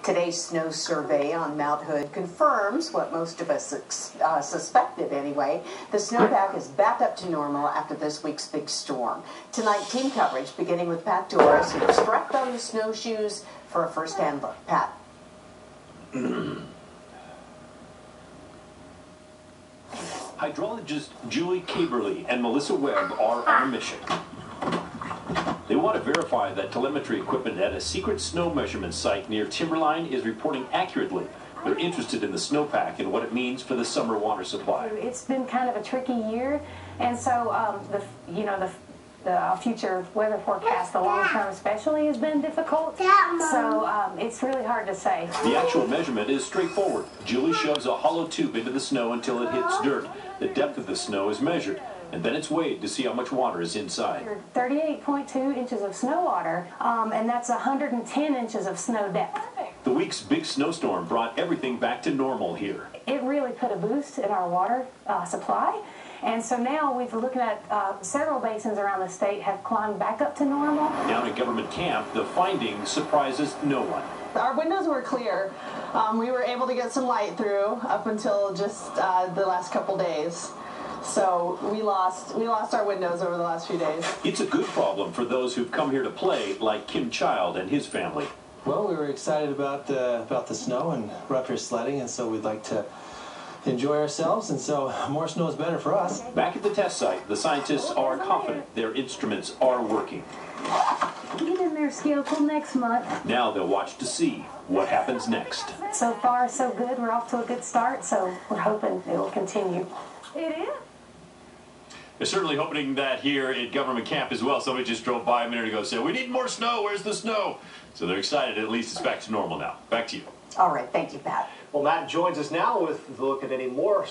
Today's snow survey on Mount Hood confirms what most of us suspected anyway. The snowpack is back up to normal after this week's big storm. Tonight, team coverage beginning with Pat Doris, who's strapped on the snowshoes for a first-hand look. Pat. Hydrologist Julie Caberly and Melissa Webb are on a mission. They want to verify that telemetry equipment at a secret snow measurement site near Timberline is reporting accurately. They're interested in the snowpack and what it means for the summer water supply. It's been kind of a tricky year, and so the future weather forecast, the long term especially, has been difficult. So it's really hard to say. The actual measurement is straightforward. Julie shoves a hollow tube into the snow until it hits dirt. The depth of the snow is measured, and then it's weighed to see how much water is inside. 38.2 inches of snow water, and that's 110 inches of snow depth. The week's big snowstorm brought everything back to normal here. It really put a boost in our water supply, and so now we've looking at several basins around the state have climbed back up to normal. Down at Government Camp, the finding surprises no one. Our windows were clear. We were able to get some light through up until just the last couple days. So we lost our windows over the last few days. It's a good problem for those who've come here to play, like Kim Child and his family. Well, we were excited about the snow, and we're up here sledding, and so we'd like to enjoy ourselves, and so more snow is better for us. Back at the test site, the scientists are confident their instruments are working. Get in there, Skill, till next month. Now they'll watch to see what happens next. So far, so good. We're off to a good start, so we're hoping it will continue. It is. They're certainly hoping that here at Government Camp as well. Somebody just drove by a minute ago and said, "We need more snow. Where's the snow?" So they're excited. At least it's back to normal now. Back to you. All right, thank you, Pat. Well, Matt joins us now with a look at any more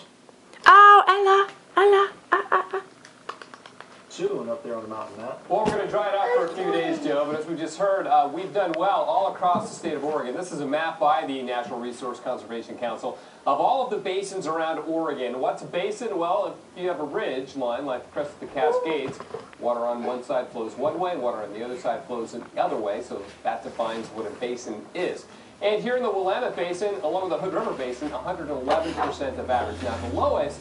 soon up there on the mountain, Matt. Well, we're going to dry it out for a few days, Joe, but as we just heard, we've done well all across the state of Oregon. This is a map by the National Resource Conservation Council of all of the basins around Oregon. What's a basin? Well, if you have a ridge line like the crest of the Cascades, water on one side flows one way, water on the other side flows the other way, so that defines what a basin is. And here in the Willamette Basin, along with the Hood River Basin, 111% of average. Now, the lowest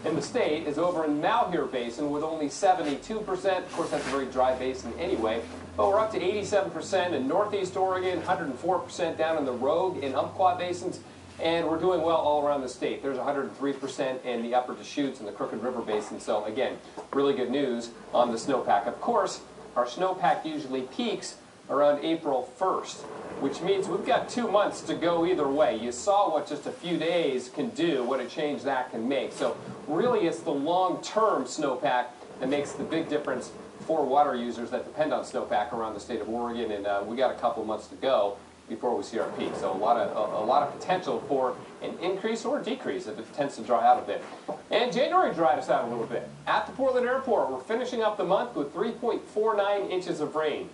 in the state is over in Malheur Basin with only 72%. Of course, that's a very dry basin anyway. But we're up to 87% in Northeast Oregon, 104% down in the Rogue and Umpqua Basins. And we're doing well all around the state. There's 103% in the Upper Deschutes and the Crooked River Basin. So, again, really good news on the snowpack. Of course, our snowpack usually peaks around April 1st, which means we've got 2 months to go either way. You saw what just a few days can do, what a change that can make. So really it's the long-term snowpack that makes the big difference for water users that depend on snowpack around the state of Oregon, and we got a couple months to go before we see our peak. So a lot of potential for an increase or decrease if it tends to dry out a bit. And January dried us out a little bit. At the Portland Airport, we're finishing up the month with 3.49 inches of rain.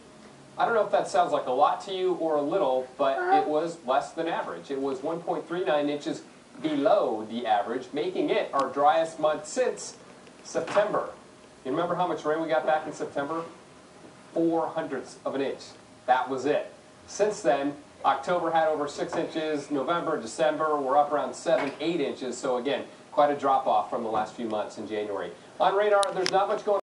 I don't know if that sounds like a lot to you or a little, but it was less than average. It was 1.39 inches below the average, making it our driest month since September. You remember how much rain we got back in September? 0.04 of an inch. That was it. Since then, October had over 6 inches. November, December, we're up around 7, 8 inches. So again, quite a drop off from the last few months in January. On radar, there's not much going on.